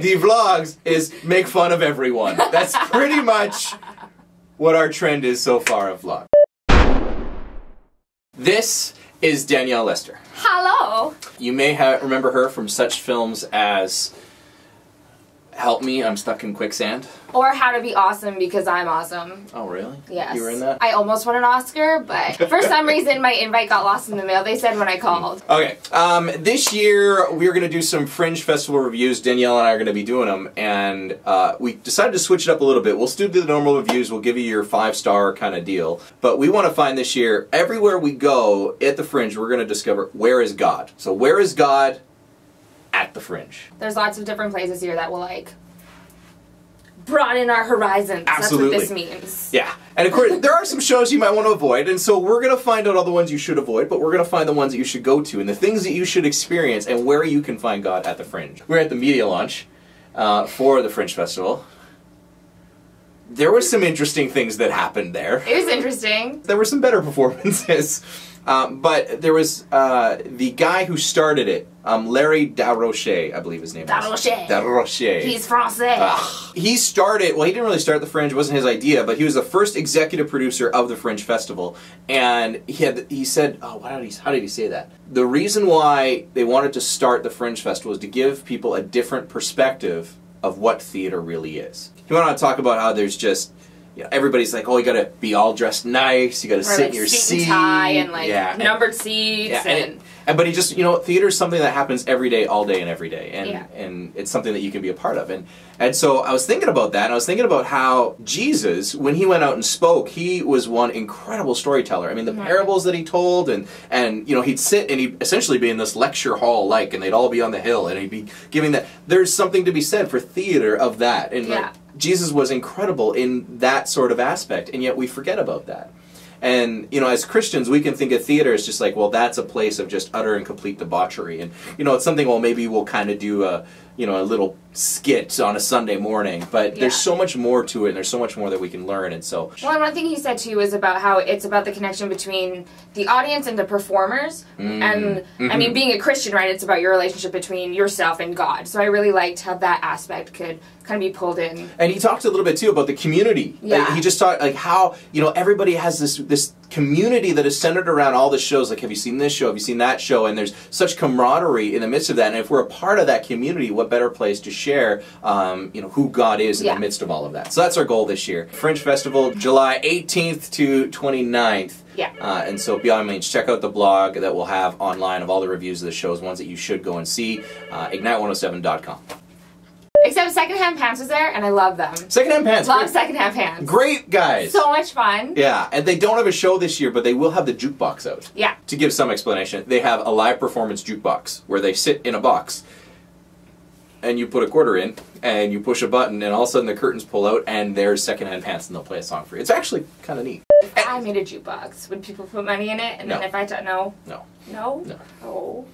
the vlogs is make fun of everyone. That's pretty much what our trend is so far of vlog. This is Danielle Lester. Hello. You may remember her from such films as Help Me, I'm Stuck in Quicksand. Or How to Be Awesome Because I'm Awesome. Oh, really? Yes. You were in that? I almost won an Oscar, but for some reason my invite got lost in the mail. They said when I called. Okay. This year we're going to do some Fringe Festival reviews. Danielle and I are going to be doing them, and we decided to switch it up a little bit. We'll still do the normal reviews. We'll give you your 5-star kind of deal. But we want to find this year, everywhere we go at the Fringe, we're going to discover where is God. So where is God at the Fringe? There's lots of different places here that will, like, broaden our horizons. Absolutely. That's what this means. Yeah. And of course, there are some shows you might want to avoid, and so we're going to find out all the ones you should avoid, but we're going to find the ones that you should go to, and the things that you should experience, and where you can find God at the Fringe. We're at the media launch for the Fringe Festival. There were some interesting things that happened there. It was interesting. There were some better performances. But there was the guy who started it, Larry Daroche, I believe his name is. Daroche. He's Francais. He started, well, he didn't really start the Fringe, it wasn't his idea, but he was the first executive producer of the Fringe Festival. And he said, oh, how did he say that? The reason why they wanted to start the Fringe Festival is to give people a different perspective of what theater really is. He went on to talk about how there's just, you know, everybody's like, oh, you gotta be all dressed nice, you gotta sit in your seat. And tie and like numbered seats. Yeah, but he just, you know, theater is something that happens every day, all day and every day. And it's something that you can be a part of. And so I was thinking about that, and I was thinking about how Jesus, when he went out and spoke, he was one incredible storyteller. I mean, the parables that he told, and you know, he'd sit and he'd essentially be in this lecture hall, and they'd all be on the hill, and he'd be giving that. There's something to be said for theater of that. And like, Jesus was incredible in that sort of aspect, and yet we forget about that. And, you know, as Christians, we can think of theater as just like, well, that's a place of just utter and complete debauchery. And, you know, it's something, well, maybe we'll kind of do a, you know, a little skit on a Sunday morning. But there's so much more to it, and there's so much more that we can learn, and so... Well, and one thing he said, too, was about how it's about the connection between the audience and the performers. And, I mean, being a Christian, right, it's about your relationship between yourself and God. So I really liked how that aspect could kind of be pulled in. And he talked a little bit, too, about the community. Yeah. Like, he just talked, like, how, you know, everybody has this community that is centered around all the shows. Like, have you seen this show? Have you seen that show? And there's such camaraderie in the midst of that. And if we're a part of that community, what better place to share, you know, who God is in the midst of all of that. So that's our goal this year. Fringe Festival, July 18th to 29th. Yeah. And so beyond means, check out the blog that we'll have online of all the reviews of the shows, ones that you should go and see, ignite107.com. Except Secondhand Pants was there, and I love them. Secondhand Pants. Love Secondhand Pants. Great guys. So much fun. Yeah, and they don't have a show this year, but they will have the jukebox out. Yeah. To give some explanation, they have a live performance jukebox where they sit in a box, and you put a quarter in, and you push a button, and all of a sudden the curtains pull out, and there's Secondhand Pants, and they'll play a song for you. It's actually kind of neat. If I made a jukebox, would people put money in it? And then if I no? No. No? No. Oh.